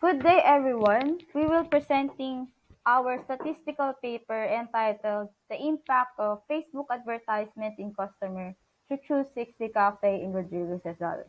Good day, everyone. We will presenting our statistical paper entitled "The Impact of Facebook Advertisement in Customer to Choose 60 Cafe in Rodriguez Rizal."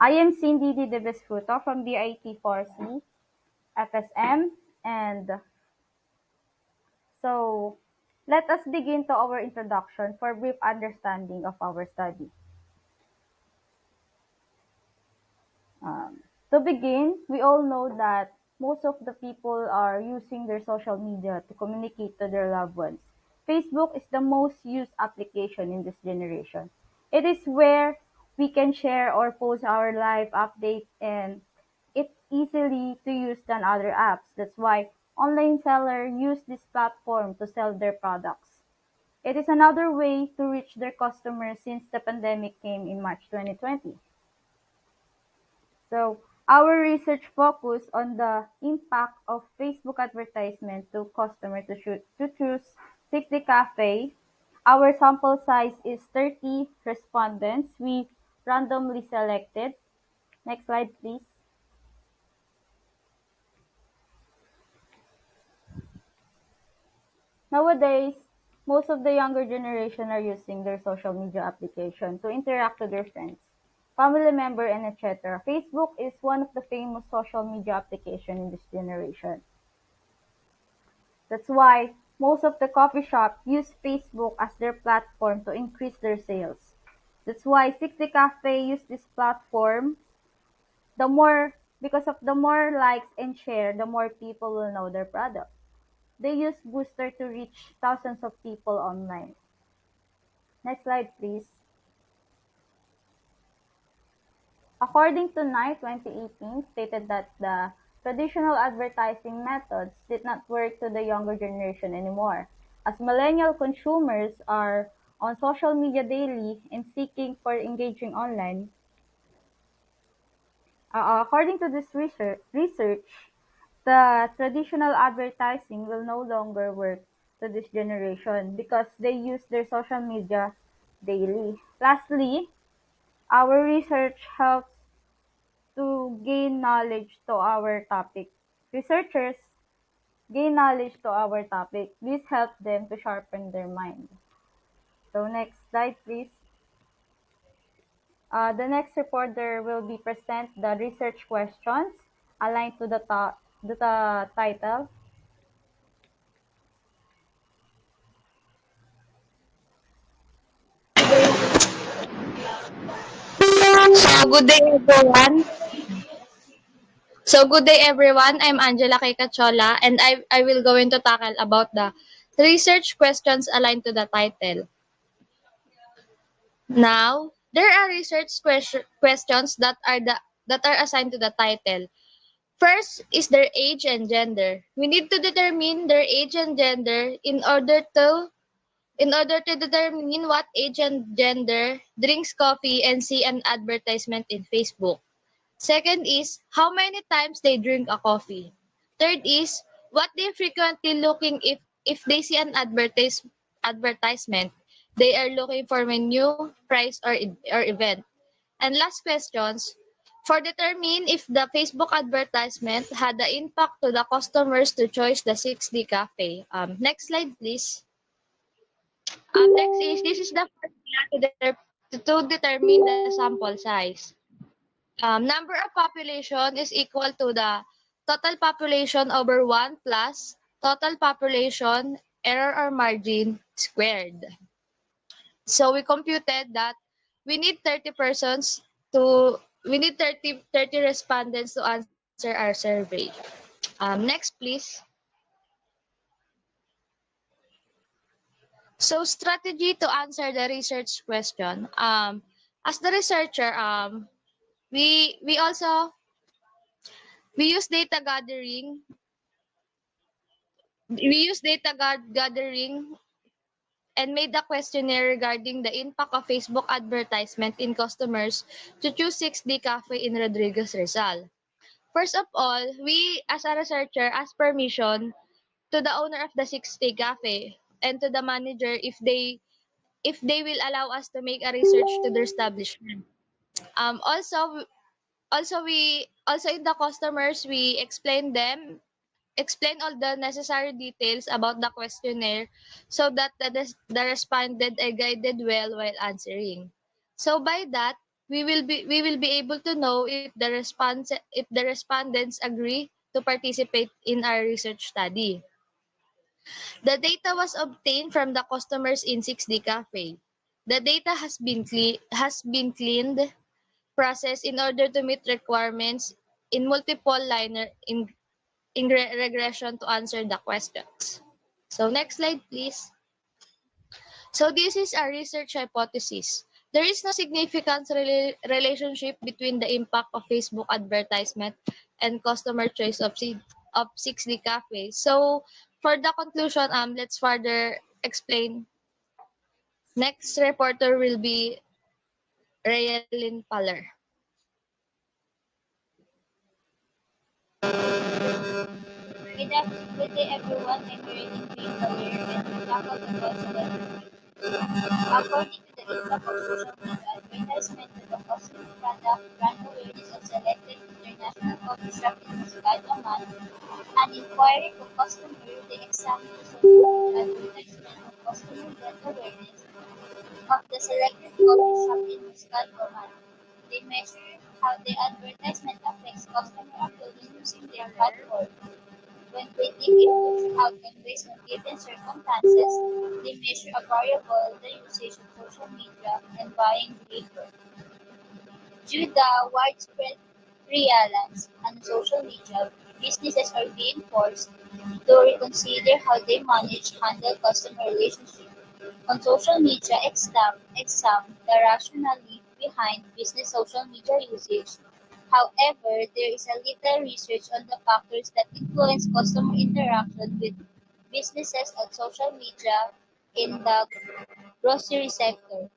I am Cindy D. De Besfruto from BIT4C FSM, and so let us begin to our introduction for brief understanding of our study. Um, to begin, we all know that most of the people are using their social media to communicate to their loved ones. Facebook is the most used application in this generation. It is where we can share or post our live updates, and it's easily to use than other apps. That's why online sellers use this platform to sell their products. It is another way to reach their customers since the pandemic came in March 2020. So our research focused on the impact of Facebook advertisement to customers to choose 60 cafe. Our sample size is 30 respondents. We randomly selected. Next slide, please. Nowadays, most of the younger generation are using their social media application to interact with their friends, family member, and etc. Facebook is one of the famous social media application in this generation. That's why most of the coffee shops use Facebook as their platform to increase their sales. That's why 60 Cafe use this platform. The more because of the more likes and share, the more people will know their product. They use Booster to reach thousands of people online. Next slide, please. According to NICE 2018, stated that the traditional advertising methods did not work to the younger generation anymore, as millennial consumers are on social media daily and seeking for engaging online. According to this research, the traditional advertising will no longer work to this generation because they use their social media daily. Lastly, our research helps to gain knowledge to our topic. Researchers gain knowledge to our topic. This helps them to sharpen their mind. So next slide, please. The next reporter will be present the research questions aligned to the title. So good day everyone. So good day everyone. I'm Angela Kaykachola and I will going to tackle about the research questions aligned to the title. Now, there are research questions that are assigned to the title. First is their age and gender. We need to determine their age and gender in order to determine what age and gender drinks coffee and see an advertisement in Facebook. Second is how many times they drink a coffee. Third is what they frequently looking if they see an advertisement. They are looking for menu, price or event. And last questions for determine if the Facebook advertisement had the impact to the customers to choose the 6D cafe. Next slide please. Next is this is the formula to determine the sample size. Number of population is equal to the total population over 1 plus total population error or margin squared. So we computed that we need 30 persons we need 30 respondents to answer our survey. Next please. So strategy to answer the research question. As the researcher, we also we use data gathering we use gathering and made a questionnaire regarding the impact of Facebook advertisement in customers to choose 6D Cafe in Rodriguez Rizal. First of all, we as a researcher ask permission to the owner of the 6D Cafe and to the manager if they will allow us to make a research to their establishment. Also, Also in the customers, we explain all the necessary details about the questionnaire so that the respondent are guided well while answering. So by that, we will be able to know if the respondents agree to participate in our research study. The data was obtained from the customers in 6D Cafe. The data has been cleaned, processed in order to meet requirements in multiple liner in regression to answer the questions. So next slide, please. So this is a research hypothesis. There is no significant relationship between the impact of Facebook advertisement and customer choice of 6D Cafe. So for the conclusion, let's further explain. Next reporter will be Rayelin Paller. Good day everyone, I'm Marilyn Green Color and we tackle the thoughts about according to the impact of social media advertisement to the customer product brand awareness of selected international coffee shop in Muscat, Oman, an inquiry to customer they examined the social media advertisement of customer brand awareness of the selected coffee shop in Muscat, Oman. They measure how the advertisement affects customer approval using their platform. When they dig into outcome based on given circumstances, they measure a variable, the usage of social media, and buying behavior. Due to the widespread reliance on social media, businesses are being forced to reconsider how they handle customer relationships. On social media, exam the rationale behind business social media usage. However, there is a little research on the factors that influence customer interaction with businesses on social media in the grocery sector.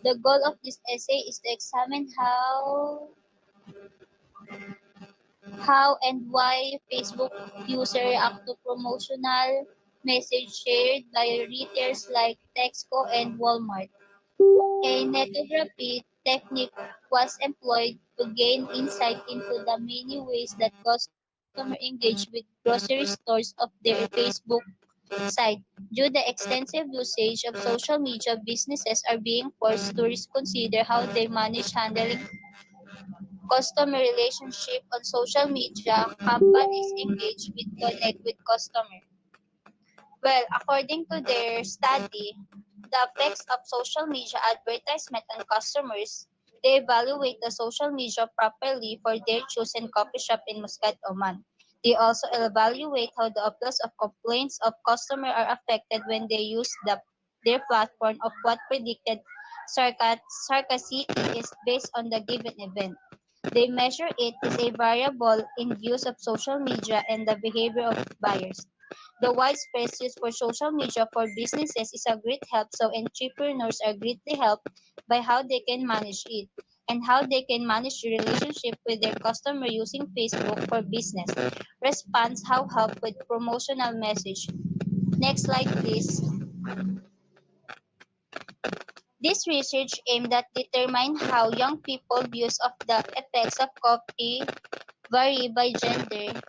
The goal of this essay is to examine how and why Facebook users react to promotional messages shared by retailers like Texaco and Walmart. A netography technique was employed to gain insight into the many ways that customers engage with grocery stores of their Facebook site. Due to the extensive usage of social media, businesses are being forced to reconsider how they manage handling customer relationship on social media. Companies engage with connect with customers. Well, according to their study, the effects of social media advertisement on customers, they evaluate the social media properly for their chosen coffee shop in Muscat, Oman. They also evaluate how the uploads of complaints of customers are affected when they use their platform of what predicted sarcasticity is based on the given event. They measure it as a variable in use of social media and the behavior of buyers. The widespread use for social media for businesses is a great help, so entrepreneurs are greatly helped by how they can manage it and how they can manage the relationship with their customer using Facebook for business. Response how help with promotional message. Next slide, please. This research aimed at determine how young people views of the effects of coffee vary by gender.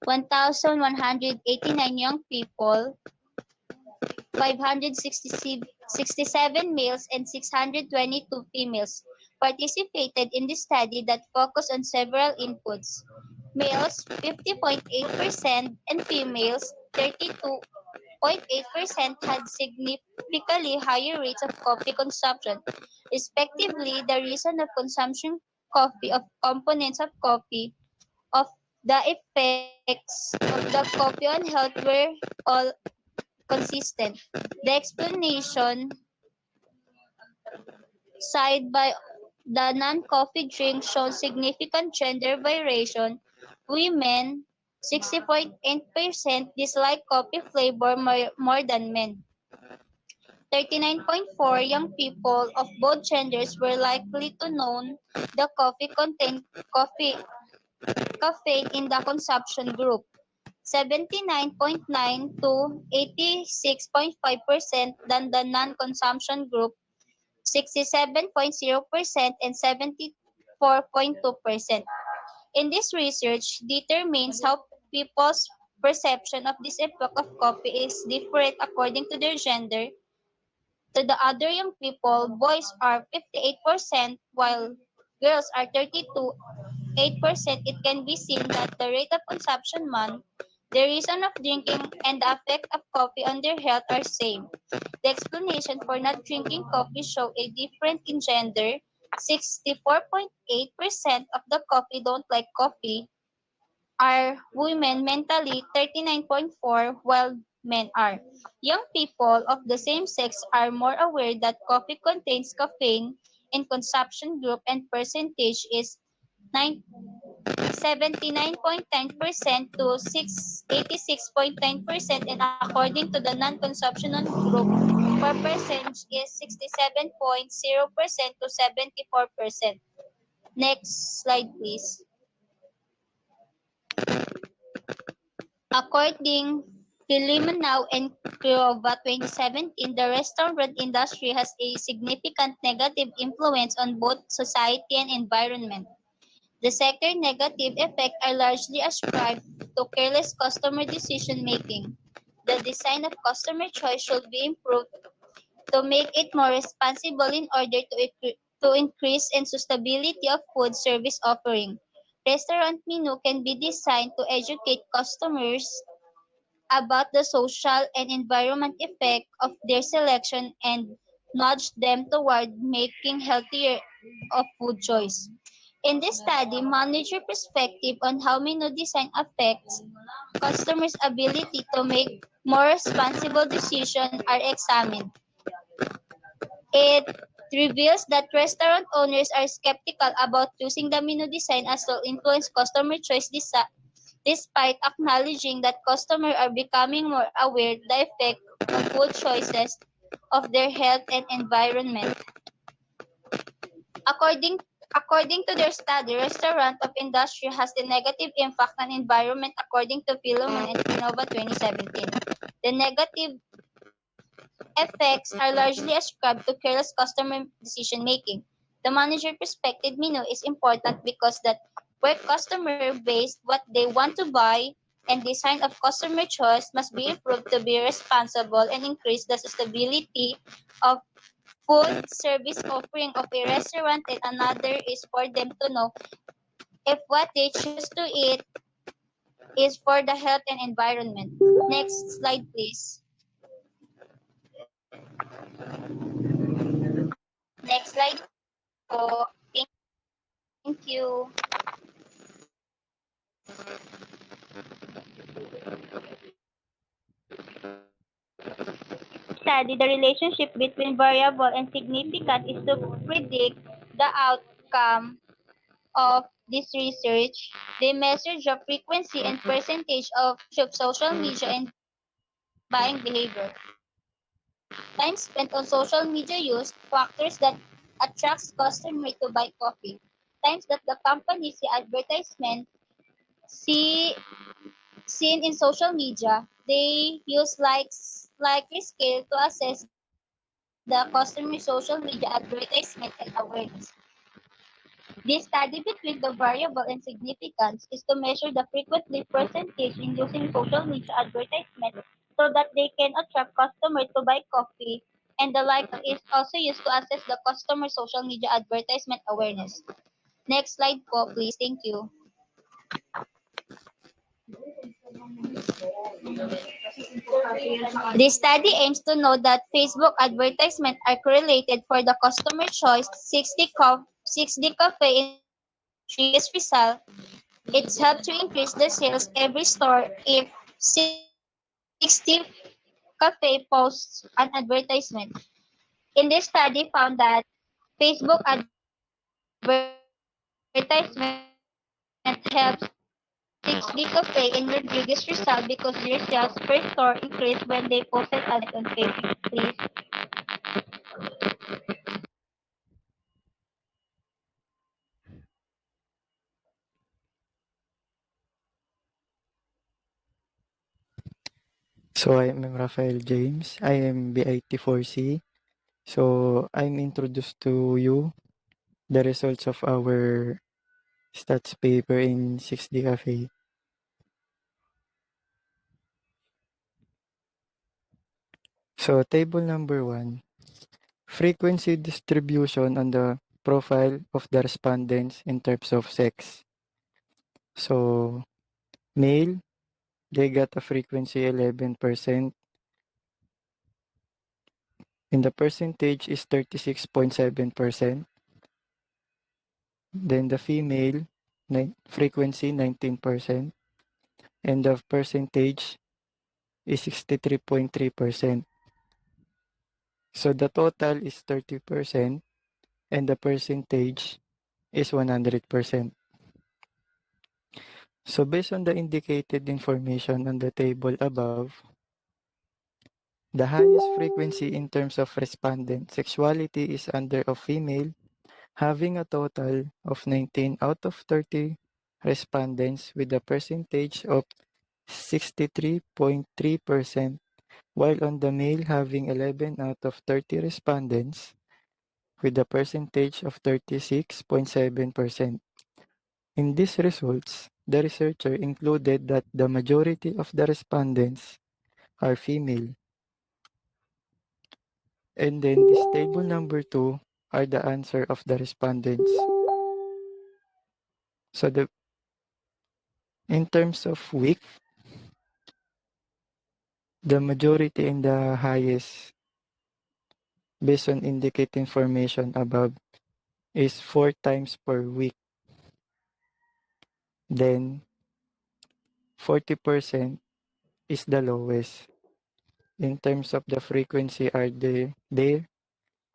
1,189 young people, 567 males and 622 females participated in the study that focused on several inputs. Males 50.8% and females 32.8% had significantly higher rates of coffee consumption. Respectively, the reason of consumption coffee of components of coffee of the effects of the coffee on health were all consistent. The explanation cited by the non-coffee drink shown significant gender variation. Women 60.8% dislike coffee flavor more than men. 39.4 young people of both genders were likely to know the coffee contained caffeine in the consumption group. 79.9 to 86.5% than the non-consumption group, 67.0% and 72% 4.2%. In this research determines how people's perception of this epoch of coffee is different according to their gender. To the other young people, boys are 58%, while girls are 32.8%. It can be seen that the rate of consumption month, the reason of drinking, and the effect of coffee on their health are same. The explanation for not drinking coffee show a difference in gender. 64.8% of the coffee don't like coffee are women mentally 39.4 while men are. Young people of the same sex are more aware that coffee contains caffeine in consumption group and percentage is 79.9% to 86.9%, and according to the non-consumption group, per percentage is 67.0% to 74%. Next slide, please. According to Limonau and Crova 2017, the restaurant industry has a significant negative influence on both society and environment. The sector negative effects are largely ascribed to careless customer decision making. The design of customer choice should be improved to make it more responsible in order to increase and sustainability of food service offering. Restaurant menu can be designed to educate customers about the social and environment effect of their selection and nudge them toward making healthier of food choice. In this study, manager perspective on how menu design affects customers' ability to make more responsible decisions are examined. It reveals that restaurant owners are skeptical about choosing the menu design as will influence customer choice despite acknowledging that customers are becoming more aware of the effect of food choices of their health and environment. According According to their study, restaurant of industry has a negative impact on environment according to Philemon and Pinova 2017. The negative effects are largely ascribed to careless customer decision making. The manager perspective menu is important because that where customer based what they want to buy and design of customer choice must be improved to be responsible and increase the sustainability of food service offering of a restaurant, and another is for them to know if what they choose to eat is for the health and environment. Next slide, please. Next slide po. Thank you. Study the relationship between variable and significant is to predict the outcome of this research. They measure the frequency and percentage of use of social media and buying behavior. Time spent on social media use, factors that attracts customer to buy coffee. Times that the company see advertisement see seen in social media. They use likely scale to assess the customer social media advertisement and awareness. This study between the variable and significance is to measure the frequently percentage in using social media advertisement so that they can attract customers to buy coffee, and the like is also used to assess the customer social media advertisement awareness. Next slide po, please. Thank you. This study aims to know that Facebook advertisements are correlated for the customer choice 60 cafe in previous result. It's helped to increase the sales every store if 60 cafe posts an advertisement. In this study found that Facebook advertisement helps 60 cafe in their biggest result because their sales per store increased when they posted advertisement on Facebook. Please. So I'm Rafael James. I am B84C. So I'm introduced to you the results of our stats paper in 6D Cafe. So table number 1, frequency distribution on the profile of the respondents in terms of sex. So male, they got a frequency 11%, and the percentage is 36.7%. Then the female, frequency 19%, and the percentage is 63.3%. So the total is 30%, and the percentage is 100%. So based on the indicated information on the table above, the highest frequency in terms of respondent sexuality is under of female, having a total of 19 out of 30 respondents with a percentage of 63.3%, while on the male having 11 out of 30 respondents with a percentage of 36.7%. In these results, the researcher included that the majority of the respondents are female. And then this table number 2 are the answer of the respondents. So in terms of week, the majority and the highest based on indicate information above is 4 times per week. Then 40% is the lowest. In terms of the frequency are they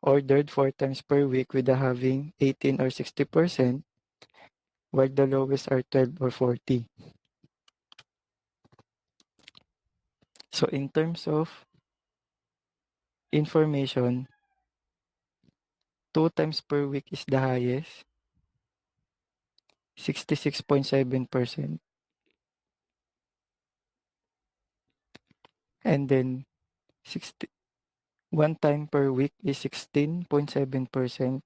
ordered 4 times per week with a having 18 or 60%, while the lowest are 12 or 40. So in terms of information, 2 times per week is the highest, 66.7%. And then 60, 1 time per week is 16.7%.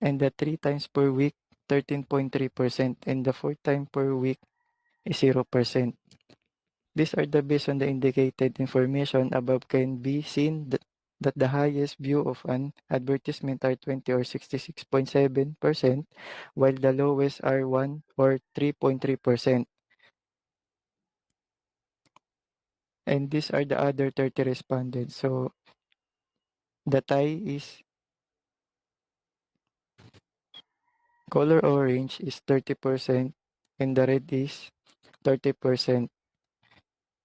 And the 3 times per week, 13.3%. And the 4 time per week is 0%. These are the based on the indicated information above can be seen that the highest view of an advertisement are 20 or 66.7%, while the lowest are 1 or 3.3%. And these are the other 30 respondents. So the tie is color orange is 30% and the red is 30%.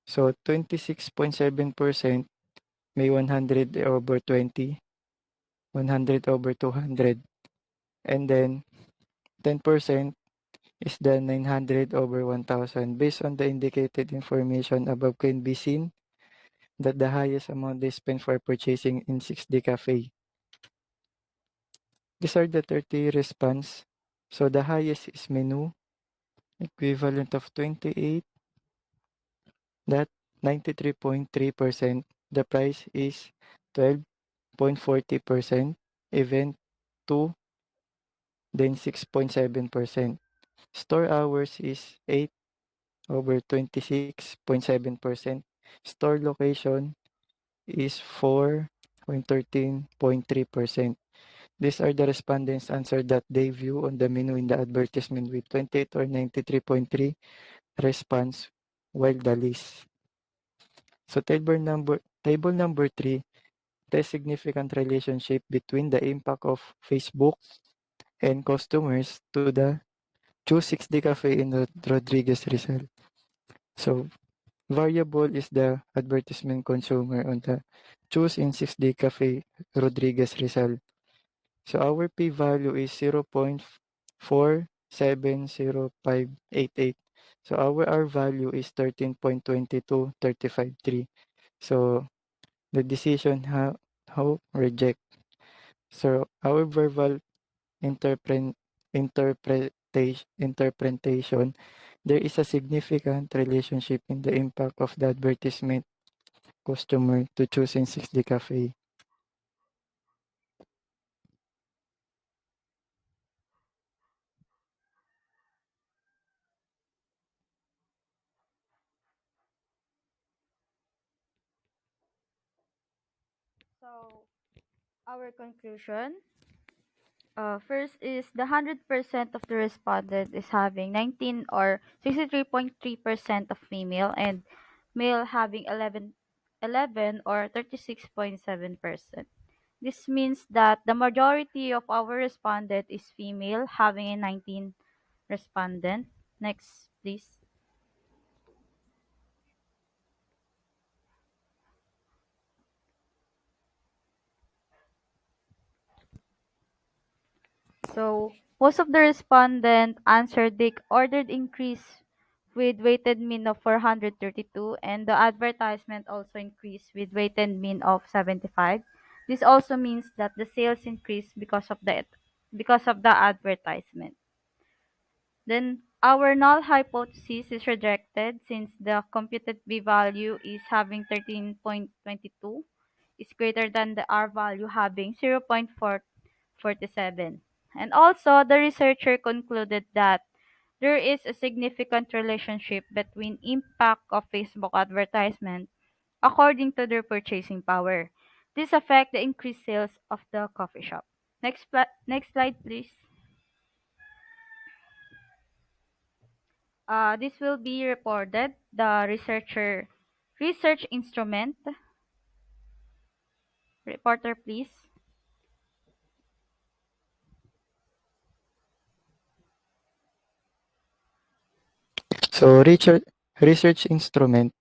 So 26.7% may 100 over 20, 100 over 200. And then 10% is the 900 over 1000. Based on the indicated information above can be seen that the highest amount they spend for purchasing in 6D Cafe. These are the 30 response. So the highest is menu, equivalent of 28, that 93.3%. The price is 12.40%. Event 2, then 6.7%. Store hours is 8 over 26.7%. Store location is 4.13.3%. These are the respondents' answer that they view on the menu in the advertisement with 28 or 93.3 response, while the list. So table number 3, the significant relationship between the impact of Facebook and customers to the Choose 6D Cafe in Rodriguez Rizal. So variable is the advertisement consumer on the Choose in 6D Cafe Rodriguez Rizal. So our p-value is 0.470588. So our R value is 13.22353. So the decision how reject. So our verbal interpretation, there is a significant relationship in the impact of the advertisement customer to choosing 6D Cafe. So, our conclusion. First is the 100% of the respondent is having 19 or 63.3% of female and male having 11 or 36.7%. This means that the majority of our respondent is female having a 19 respondent. Next, please. So most of the respondent answered they ordered increase with weighted mean of 432 and the advertisement also increased with weighted mean of 75. This also means that the sales increased because of the advertisement. Then our null hypothesis is rejected since the computed p value is having 13.22 is greater than the R value having 0.447. And also, the researcher concluded that there is a significant relationship between impact of Facebook advertisement according to their purchasing power. This affect the increased sales of the coffee shop. Next slide, please. This will be reported. The research instrument. Reporter, please. So research instrument.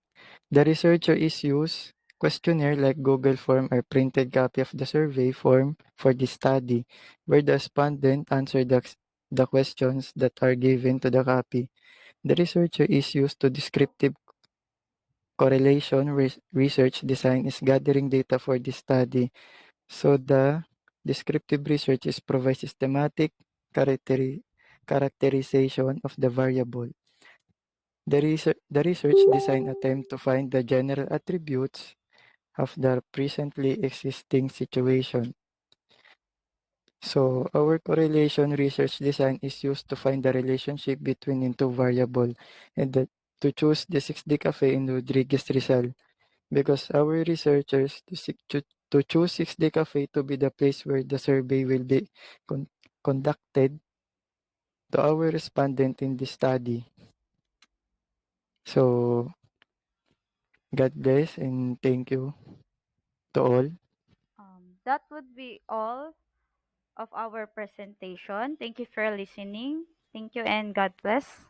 The researcher is used questionnaire like Google form or printed copy of the survey form for the study, where the respondent answer the questions that are given to the copy. The researcher is used to descriptive correlation research design is gathering data for the study. So the descriptive research is provide systematic characterization of the variable. The research design attempt to find the general attributes of the presently existing situation. So our correlation research design is used to find the relationship between the two variable and to choose the 6D Cafe in Rodriguez Rizal because our researchers to choose 6D Cafe to be the place where the survey will be con- conducted to our respondent in the study. So God bless and thank you to all. That would be all of our presentation. Thank you for listening. Thank you and God bless.